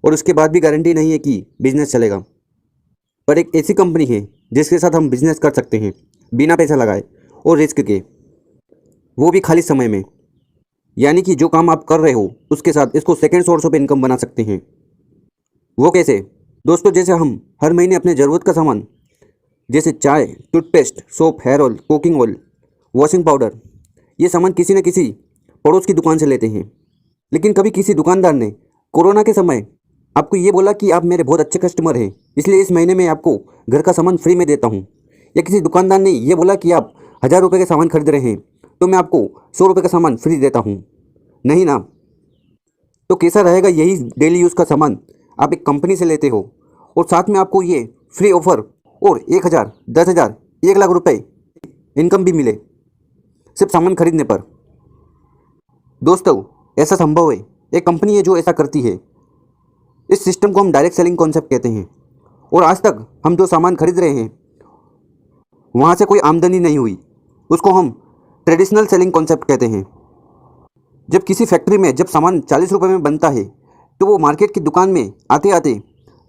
और उसके बाद भी गारंटी नहीं है कि बिजनेस चलेगा। पर एक ऐसी कंपनी है जिसके साथ हम बिजनेस कर सकते हैं बिना पैसा लगाए और रिस्क के, वो भी खाली समय में। यानी कि जो काम आप कर रहे हो उसके साथ इसको सेकेंड सोर्स ऑफ इनकम बना सकते हैं। वो कैसे दोस्तों? जैसे हम हर महीने अपने ज़रूरत का सामान जैसे चाय, toothpaste, soap, hair oil, cooking oil, washing powder, ये सामान किसी न किसी पड़ोस की दुकान से लेते हैं। लेकिन कभी किसी दुकानदार ने कोरोना के समय आपको ये बोला कि आप मेरे बहुत अच्छे कस्टमर हैं, इसलिए इस महीने में आपको घर का सामान फ्री में देता हूँ। या किसी दुकानदार ने ये बोला कि आप 1000 रुपये के सामान खरीद रहे हैं तो मैं आपको 100 रुपये का सामान फ्री देता हूँ। नहीं ना? तो कैसा रहेगा यही डेली यूज़ का सामान आप एक कंपनी से लेते हो और साथ में आपको ये फ्री ऑफर और 1000, 10,000, 1 लाख रुपए इनकम भी मिले सिर्फ सामान खरीदने पर। दोस्तों ऐसा संभव है, एक कंपनी है जो ऐसा करती है। इस सिस्टम को हम डायरेक्ट सेलिंग कॉन्सेप्ट कहते हैं। और आज तक हम जो सामान खरीद रहे हैं वहाँ से कोई आमदनी नहीं हुई, उसको हम ट्रेडिशनल सेलिंग कॉन्सेप्ट कहते हैं। जब किसी फैक्ट्री में जब सामान 40 रुपये में बनता है तो वो मार्केट की दुकान में आते आते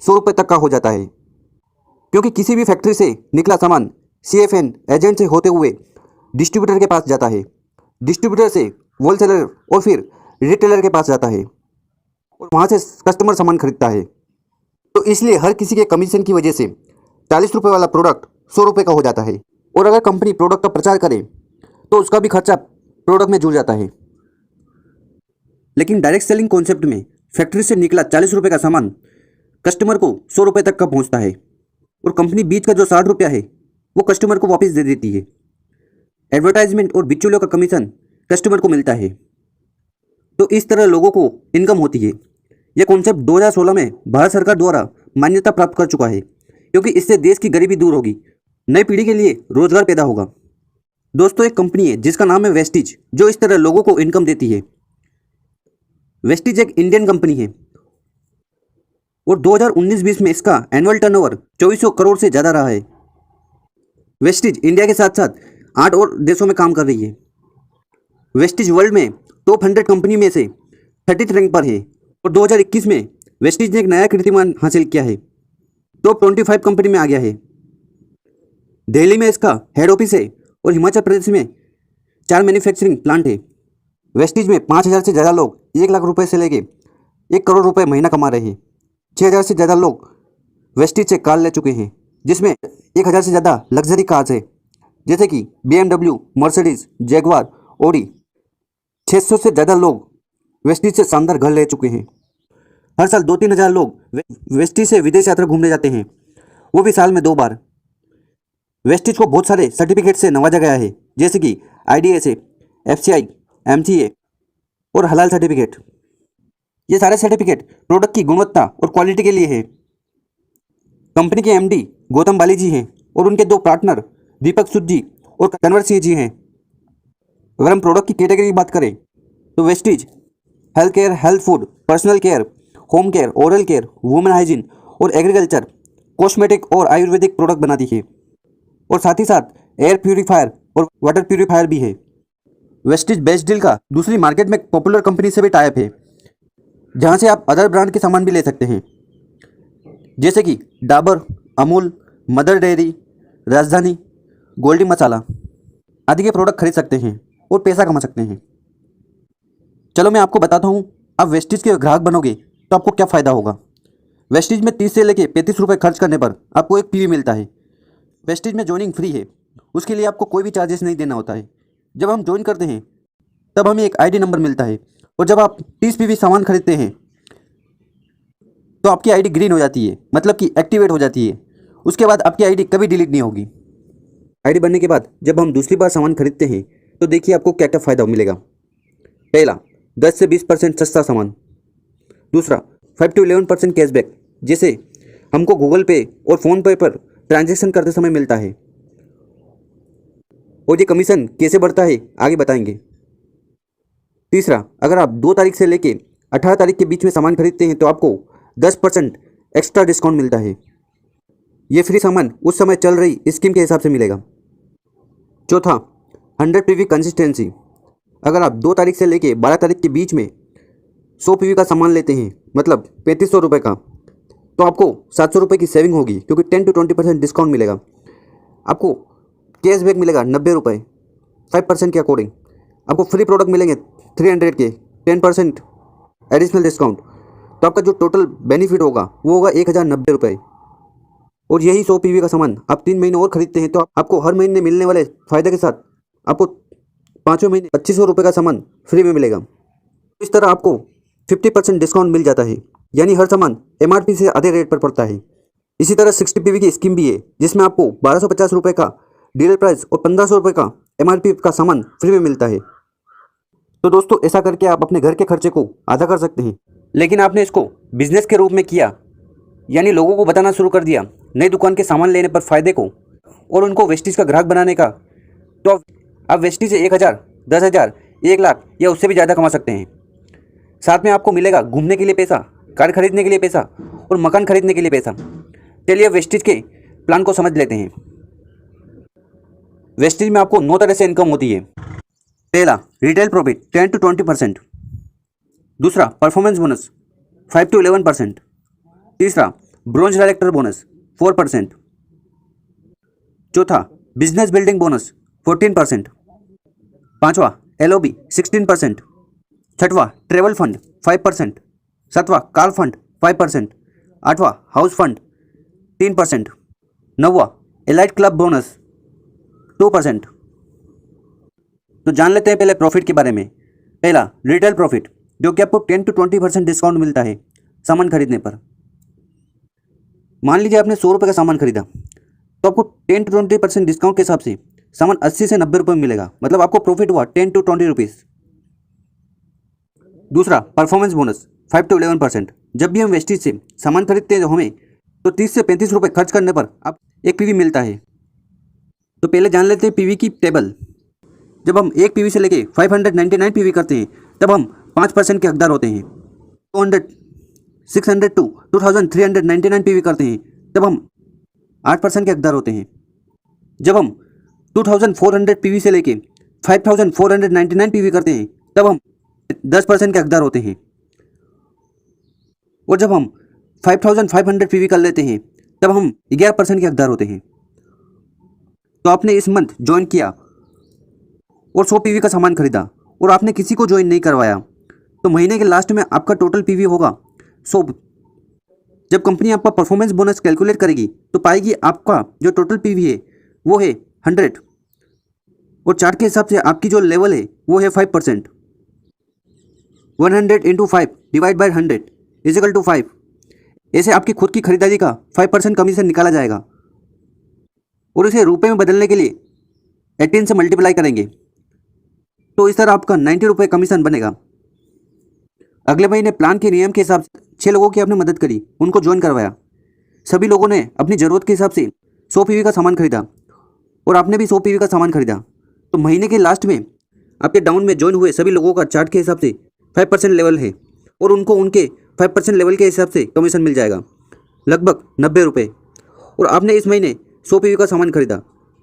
100 रुपये तक का हो जाता है, क्योंकि किसी भी फैक्ट्री से निकला सामान CFN एजेंट से होते हुए डिस्ट्रीब्यूटर के पास जाता है, डिस्ट्रीब्यूटर से होलसेलर और फिर रिटेलर के पास जाता है और वहाँ से कस्टमर सामान खरीदता है। तो इसलिए हर किसी के कमीशन की वजह से 40 रुपये वाला प्रोडक्ट 100 रुपये का हो जाता है। और अगर कंपनी प्रोडक्ट का प्रचार करे तो उसका भी खर्चा प्रोडक्ट में जुड़ जाता है। लेकिन डायरेक्ट सेलिंग कॉन्सेप्ट में फैक्ट्री से निकला 40 रुपये का सामान कस्टमर को 100 रुपये तक का पहुंचता है और कंपनी बीच का जो 60 रुपया है वो कस्टमर को वापस दे देती है। एडवर्टाइजमेंट और बिचौलियों का कमीशन कस्टमर को मिलता है। तो इस तरह लोगों को इनकम होती है। यह कॉन्सेप्ट 2016 में भारत सरकार द्वारा मान्यता प्राप्त कर चुका है, क्योंकि इससे देश की गरीबी दूर होगी, नई पीढ़ी के लिए रोजगार पैदा होगा। दोस्तों एक कंपनी है जिसका नाम है वेस्टिज, जो इस तरह लोगों को इनकम देती है। वेस्टिज एक इंडियन कंपनी है और 2019-20 में इसका एनुअल टर्नओवर 2400 करोड़ से ज़्यादा रहा है। वेस्टिज इंडिया के साथ साथ 8 और देशों में काम कर रही है। वेस्टिज वर्ल्ड में टॉप 100 कंपनी में से 30th रैंक पर है और 2021 में वेस्टिज ने एक नया कीर्तिमान हासिल किया है, टॉप 25 कंपनी में आ गया है। दिल्ली में इसका हेड ऑफिस है और हिमाचल प्रदेश में 4 मैन्युफैक्चरिंग प्लांट है। वेस्टिज में 5000 से ज़्यादा लोग 1 लाख रुपए से लेके 1 करोड़ रुपए महीना कमा रहे हैं। 6000 से ज़्यादा लोग वेस्टिज से कार ले चुके हैं, जिसमें 1000 से ज़्यादा लग्जरी कार्स है, जैसे कि BMW, मर्सिडीज, जैगवार, ऑडी। 600 से ज़्यादा लोग वेस्टिज से शानदार घर ले चुके हैं। हर साल 2-3 हज़ार लोग वेस्टिज से विदेश यात्रा घूमने जाते हैं, वो भी साल में 2 बार। वेस्टिज को बहुत सारे सर्टिफिकेट से नवाजा गया है, जैसे कि IDSA, FCI, MCA और हलाल सर्टिफिकेट। ये सारे सर्टिफिकेट प्रोडक्ट की गुणवत्ता और क्वालिटी के लिए है। कंपनी के MD गौतम बाली जी हैं और उनके 2 पार्टनर दीपक सूद जी और कन्वर सिंह जी हैं। अगर हम प्रोडक्ट की कैटेगरी की बात करें तो Vestige health care, health food, personal care, home care, oral care, women hygiene और एग्रीकल्चर, कॉस्मेटिक और आयुर्वेदिक प्रोडक्ट बनाती है और साथ ही साथ एयर प्यूरीफायर और वाटर प्यूरीफायर भी है। वेस्टिज बेस्ट डील का दूसरी मार्केट में पॉपुलर कंपनी से भी टाइप है, जहां से आप अदर ब्रांड के सामान भी ले सकते हैं, जैसे कि डाबर, अमूल, मदर डेयरी, राजधानी, गोल्डी मसाला आदि के प्रोडक्ट खरीद सकते हैं और पैसा कमा सकते हैं। चलो मैं आपको बताता हूँ, आप वेस्टिज के ग्राहक बनोगे तो आपको क्या फ़ायदा होगा। वेस्टिज में 30 से लेके 35 रुपये खर्च करने पर आपको एक PV मिलता है। वेस्टिज में ज्वाइनिंग फ्री है, उसके लिए आपको कोई भी चार्जेस नहीं देना होता है। जब हम ज्वाइन करते हैं तब हमें एक ID नंबर मिलता है और जब आप 30 PV सामान खरीदते हैं तो आपकी ID ग्रीन हो जाती है, मतलब कि एक्टिवेट हो जाती है। उसके बाद आपकी ID कभी डिलीट नहीं होगी। ID बनने के बाद जब हम दूसरी बार सामान खरीदते हैं तो देखिए आपको क्या क्या फ़ायदा मिलेगा। पहला, 10 से 20% सस्ता सामान। दूसरा, 5 to 11% कैशबैक, जैसे हमको गूगल पे और फ़ोनपे पर ट्रांजैक्शन करते समय मिलता है। और ये कमीशन कैसे बढ़ता है आगे बताएंगे। तीसरा, अगर आप 2 तारीख से लेके 18 तारीख के बीच में सामान खरीदते हैं तो आपको 10% एक्स्ट्रा डिस्काउंट मिलता है। ये फ्री सामान उस समय चल रही स्कीम के हिसाब से मिलेगा। चौथा, 100 PV कंसिस्टेंसी। अगर आप 2 तारीख से लेके 12 तारीख के बीच में 100 पीवी का सामान लेते हैं, मतलब 3500 रुपये का, तो आपको 700 रुपये की सेविंग होगी, क्योंकि 10 to 20% डिस्काउंट मिलेगा। आपको कैशबैक मिलेगा 90 रुपये 5% के अकॉर्डिंग। आपको फ्री प्रोडक्ट मिलेंगे 300 के 10% एडिशनल डिस्काउंट। तो आपका जो टोटल बेनिफिट होगा वो होगा 1090 रुपये। और यही 100 पीवी का सामान आप 3 महीने और खरीदते हैं तो आपको हर महीने मिलने वाले फ़ायदे के साथ आपको 5वें महीने 2500 रुपये का सामान फ्री में मिलेगा। इस तरह आपको 50% डिस्काउंट मिल जाता है, यानी हर सामान MRP से आधे रेट पर पड़ता है। इसी तरह 60 पीवी की स्कीम भी है, जिसमें आपको 1250 रुपये का डीलर प्राइस और 1500 रुपये का MRP का सामान फ्री में मिलता है। तो दोस्तों, ऐसा करके आप अपने घर के खर्चे को आधा कर सकते हैं। लेकिन आपने इसको बिजनेस के रूप में किया, यानी लोगों को बताना शुरू कर दिया नई दुकान के सामान लेने पर फ़ायदे को, और उनको वेस्टीज का ग्राहक बनाने का, तो आप वेस्टीज से 1000, 10,000, 1 लाख या उससे भी ज़्यादा कमा सकते हैं। साथ में आपको मिलेगा घूमने के लिए पैसा, कार खरीदने के लिए पैसा और मकान खरीदने के लिए पैसा। चलिए वेस्टीज के प्लान को समझ लेते हैं। वेस्टीज में आपको 9 तरह से इनकम होती है। पहला, रिटेल प्रॉफिट 10 to 20%। दूसरा, परफॉर्मेंस बोनस 5 to 11%। तीसरा, ब्रोंज डायरेक्टर बोनस 4%। चौथा, बिजनेस बिल्डिंग बोनस 14%। पांचवा, LOB 16%। छठवा, ट्रेवल फंड 5%। सातवां, कार फंड 5%। आठवां, हाउस फंड 3%। नौवां, एलाइट क्लब बोनस 2%। तो जान लेते हैं पहले प्रॉफिट के बारे में। पहला, रिटेल प्रॉफिट, जो कि आपको 10 to 20% डिस्काउंट मिलता है सामान खरीदने पर। मान लीजिए आपने 100 रुपये का सामान खरीदा, तो आपको 10 to 20% डिस्काउंट के हिसाब से सामान 80 से 90 रुपये में मिलेगा, मतलब आपको प्रॉफिट हुआ 10 to 20 रुपीज़। दूसरा, परफॉर्मेंस बोनस 5 to 11%। जब भी हम वेस्टीज से सामान खरीदते हैं जो हमें, तो 30 से 35 रुपये खर्च करने पर आप एक पीवी मिलता है। तो पहले जान लेते हैं पीवी की टेबल। जब हम एक पीवी से लेके 599 पीवी करते हैं, तब हम 5% के हकदार होते हैं। 200, 600 to 2399 पीवी करते हैं, तब हम 8% के हकदार होते हैं। जब हम 2400 पीवी से लेके 5499 पीवी करते हैं, तब हम 10% के हकदार होते हैं। और जब हम 5500 पीवी कर लेते हैं, तब हम 11% के हकदार होते हैं। तो आपने इस मंथ ज्वाइन किया और 100 पीवी का सामान खरीदा और आपने किसी को ज्वाइन नहीं करवाया, तो महीने के लास्ट में आपका टोटल पीवी होगा 100। जब कंपनी आपका परफॉर्मेंस बोनस कैलकुलेट करेगी, तो पाएगी आपका जो टोटल पीवी है वो है 100, और चार्ट के हिसाब से आपकी जो लेवल है वो है 5%। 100 into 5 divide by 100 is equal to 5। ऐसे आपकी खुद की खरीदारी का 5% कमीशन निकाला जाएगा, और इसे रुपए में बदलने के लिए 18 से मल्टीप्लाई करेंगे, तो इस तरह आपका 90 रुपये कमीशन बनेगा। अगले महीने प्लान के नियम के हिसाब से 6 लोगों की आपने मदद करी, उनको ज्वाइन करवाया। सभी लोगों ने अपनी ज़रूरत के हिसाब से 100 पीवी का सामान खरीदा, और आपने भी 100 पीवी का सामान खरीदा। तो महीने के लास्ट में आपके डाउन में ज्वाइन हुए सभी लोगों का चार्ट के हिसाब से 5% लेवल है, और उनको उनके 5% लेवल के हिसाब से कमीशन मिल जाएगा, लगभग 90 रुपये। और आपने इस महीने 100 पीवी का सामान खरीदा,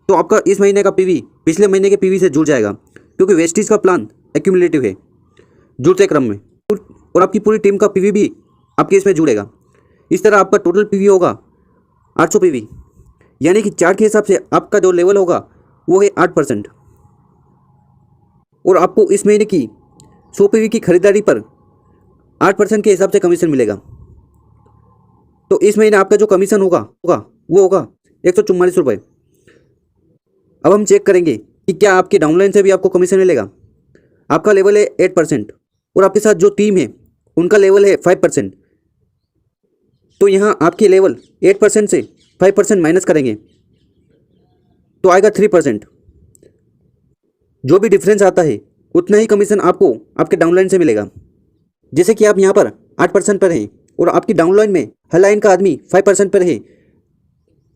तो आपका इस महीने का पीवी पिछले महीने के पीवी से जुड़ जाएगा, क्योंकि वेस्टीज का प्लान एक्यूमुलेटिव है, जुड़ते क्रम में, और आपकी पूरी टीम का पीवी भी आपके इसमें जुड़ेगा। इस तरह आपका टोटल पीवी होगा 800 पीवी, यानी कि चार्ट के हिसाब से आपका जो लेवल होगा वो है 8%। और आपको इस महीने की 100 पीवी की खरीदारी पर 8% के हिसाब से कमीशन मिलेगा। तो इस महीने आपका जो कमीशन होगा वो होगा 144 रुपये। अब हम चेक करेंगे कि क्या आपके डाउनलाइन से भी आपको कमीशन मिलेगा। आपका लेवल है 8%, और आपके साथ जो टीम है उनका लेवल है 5%। तो यहाँ आपकी लेवल 8% से 5% माइनस करेंगे तो आएगा 3%। जो भी डिफरेंस आता है उतना ही कमीशन आपको आपके डाउनलाइन से मिलेगा। जैसे कि आप यहाँ पर 8% पर हैं और आपकी डाउनलाइन में हर लाइन का आदमी 5% पर है,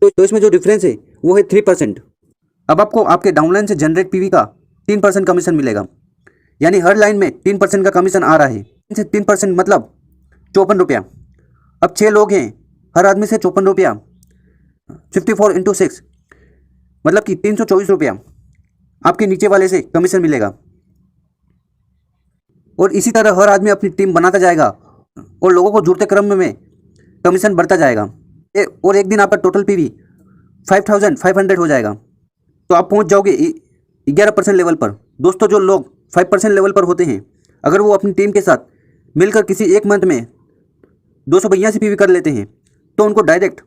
तो इसमें जो डिफरेंस है वो है 3%। अब आपको आपके डाउनलाइन से जनरेट पीवी का 3% कमीशन मिलेगा, यानी हर लाइन में 3% का कमीशन आ रहा है। 3% मतलब 54 रुपया। अब 6 लोग हैं, हर आदमी से 54 रुपया, 54 into 6 मतलब कि 324 रुपया आपके नीचे वाले से कमीशन मिलेगा। और इसी तरह हर आदमी अपनी टीम बनाता जाएगा और लोगों को जुड़ते क्रम में कमीशन बढ़ता जाएगा और एक दिन आपका टोटल पीवी 5500 हो जाएगा। तो आप पहुंच जाओगे 11% लेवल पर। दोस्तों, जो लोग 5% लेवल पर होते हैं, अगर वो अपनी टीम के साथ मिलकर किसी एक मंथ में 282 पीवी कर लेते हैं तो उनको डायरेक्ट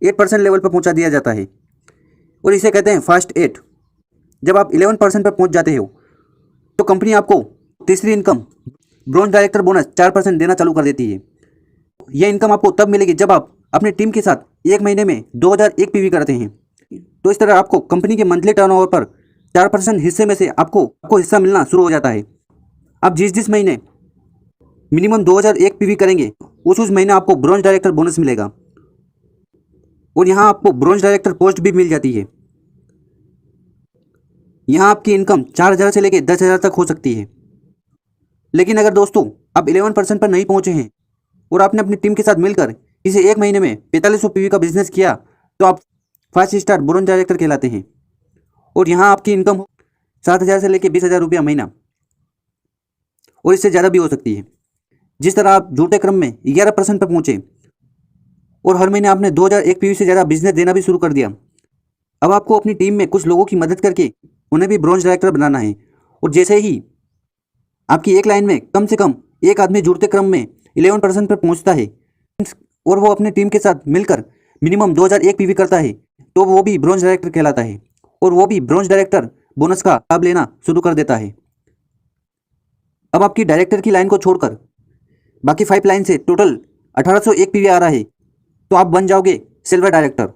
8% लेवल पर पहुंचा दिया जाता है और इसे कहते हैं फास्ट 8। जब आप 11% पर पहुंच जाते हो तो कंपनी आपको तीसरी इनकम ब्रॉन्ज डायरेक्टर बोनस 4% देना चालू कर देती है। यह इनकम आपको तब मिलेगी जब आप अपनी टीम के साथ एक महीने में 2001 पीवी करते हैं। तो इस तरह आपको कंपनी के मंथली टर्नओवर पर 4% हिस्से में से आपको हिस्सा मिलना शुरू हो जाता है। आप जिस महीने मिनिमम 2001 पीवी करेंगे उस महीने आपको ब्रॉन्ज डायरेक्टर बोनस मिलेगा और यहाँ आपको ब्रॉन्ज डायरेक्टर पोस्ट भी मिल जाती है। यहाँ आपकी इनकम 4000 से लेकर 10,000 तक हो सकती है। लेकिन अगर दोस्तों आप 11% पर नहीं पहुँचे हैं और आपने अपनी टीम के साथ मिलकर इसे एक महीने में 4500 पीवी का बिजनेस किया तो आप 5 स्टार ब्रॉन्ज डायरेक्टर कहलाते हैं और यहाँ आपकी इनकम हो 7,000 से लेकर 20,000 रुपया महीना और इससे ज़्यादा भी हो सकती है। जिस तरह आप झूठे क्रम में 11% पर पहुँचे और हर महीने आपने 2001 पीवी से ज़्यादा बिजनेस देना भी शुरू कर दिया। अब आपको अपनी टीम में कुछ लोगों की मदद करके उन्हें भी ब्रॉन्ज डायरेक्टर बनाना है और जैसे ही आपकी एक लाइन में कम से कम एक आदमी जुड़ते क्रम में 11% पर पहुंचता है और वो अपनी टीम के साथ मिलकर मिनिमम 2001 पीवी करता है तो वो भी ब्रॉन्ज डायरेक्टर कहलाता है और वो भी ब्रॉन्ज डायरेक्टर बोनस का लाभ लेना शुरू कर देता है। अब आपकी डायरेक्टर की लाइन को छोड़कर बाकी 5 लाइन से टोटल 1801 पीवी आ रहा है तो आप बन जाओगे सिल्वर डायरेक्टर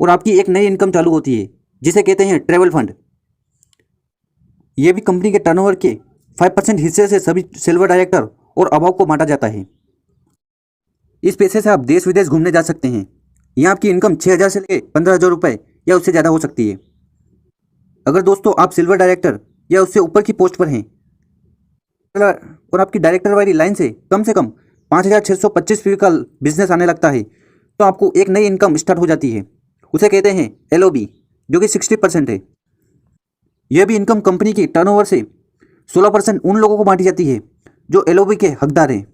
और आपकी एक नई इनकम चालू होती है जिसे कहते हैं ट्रैवल फंड। यह भी कंपनी के टर्नओवर के 5% हिस्से से सभी सिल्वर डायरेक्टर और अभाव को बांटा जाता है। इस पैसे से आप देश विदेश घूमने जा सकते हैं। यहाँ आपकी इनकम 6,000 से लेकर 15,000 रुपये या उससे ज़्यादा हो सकती है। अगर दोस्तों आप सिल्वर डायरेक्टर या उससे ऊपर की पोस्ट पर हैं और आपकी डायरेक्टर वाली लाइन से कम 5,625 पीवी का बिजनेस आने लगता है तो आपको एक नई इनकम स्टार्ट हो जाती है। उसे कहते हैं LOB, जो कि 60% है। यह भी इनकम कंपनी की टर्नओवर से 16% उन लोगों को बांटी जाती है जो LOB के हकदार हैं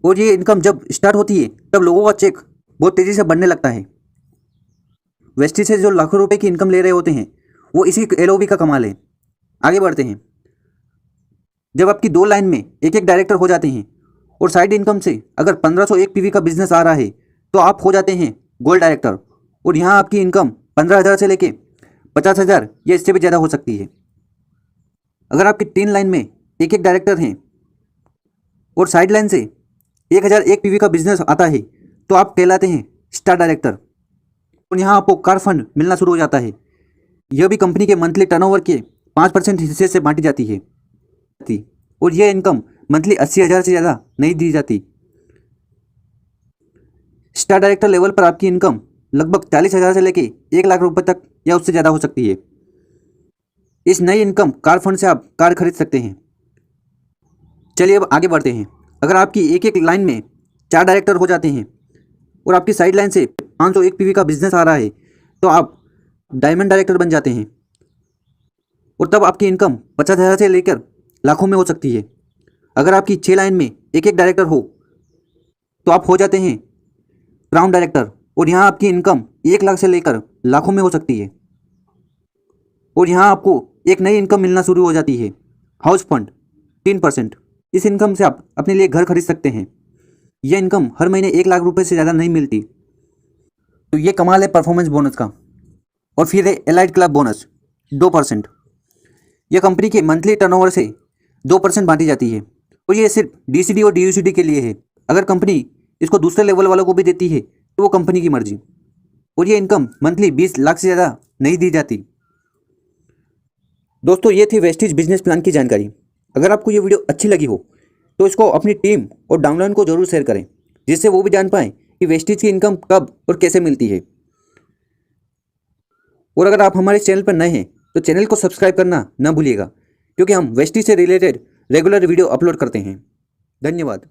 और ये इनकम जब स्टार्ट होती है तब लोगों का चेक बहुत तेज़ी से बढ़ने लगता है। वेस्टेज से जो लाखों रुपए की इनकम ले रहे होते हैं वो इसी LOB का कमाल है। आगे बढ़ते हैं। जब आपकी 2 लाइन में एक डायरेक्टर हो जाते हैं और साइड इनकम से अगर 1501 पीवी का बिजनेस आ रहा है तो आप हो जाते हैं गोल्ड डायरेक्टर और यहाँ आपकी इनकम 15,000 से लेके 50,000 या इससे भी ज़्यादा हो सकती है। अगर आपकी 3 लाइन में एक डायरेक्टर हैं और साइड लाइन से 1001 पीवी का बिजनेस आता है तो आप कहलाते हैं स्टार डायरेक्टर और यहाँ आपको कार फंड मिलना शुरू हो जाता है। यह भी कंपनी के मंथली टर्नओवर के 5% हिस्से से बांटी जाती है और यह इनकम मंथली 80,000 से ज़्यादा नहीं दी जाती। स्टार डायरेक्टर लेवल पर आपकी इनकम लगभग 40,000 से लेके 1 लाख रुपए तक या उससे ज़्यादा हो सकती है। इस नई इनकम कार फंड से आप कार खरीद सकते हैं। चलिए अब आगे बढ़ते हैं। अगर आपकी एक लाइन में 4 डायरेक्टर हो जाते हैं और आपकी साइड लाइन से 501 पीवी का बिजनेस आ रहा है तो आप डायमंड डायरेक्टर बन जाते हैं और तब आपकी इनकम 50,000 से लेकर लाखों में हो सकती है। अगर आपकी 6 लाइन में एक डायरेक्टर हो तो आप हो जाते हैं क्राउन डायरेक्टर और यहाँ आपकी इनकम 1 लाख से लेकर लाखों में हो सकती है और यहाँ आपको एक नई इनकम मिलना शुरू हो जाती है हाउस फंड 3%। इस इनकम से आप अपने लिए घर खरीद सकते हैं। यह इनकम हर महीने 1 लाख रुपए से ज़्यादा नहीं मिलती। तो ये कमाल है परफॉर्मेंस बोनस का। और फिर है एलाइड क्लब बोनस 2%। यह कंपनी के मंथली टर्नओवर से 2% बांटी जाती है और ये सिर्फ DCD और DUCD के लिए है। अगर कंपनी इसको दूसरे लेवल वालों को भी देती है तो वो कंपनी की मर्जी। और ये इनकम मंथली 20 लाख से ज़्यादा नहीं दी जाती। दोस्तों, ये थी वेस्टेज बिजनेस प्लान की जानकारी। अगर आपको ये वीडियो अच्छी लगी हो तो इसको अपनी टीम और डाउनलाइन को जरूर शेयर करें जिससे वो भी जान पाएँ कि वेस्टेज की इनकम कब और कैसे मिलती है। और अगर आप हमारे चैनल पर नए हैं तो चैनल को सब्सक्राइब करना ना भूलिएगा क्योंकि हम वेस्टेज से रिलेटेड रेगुलर वीडियो अपलोड करते हैं। धन्यवाद।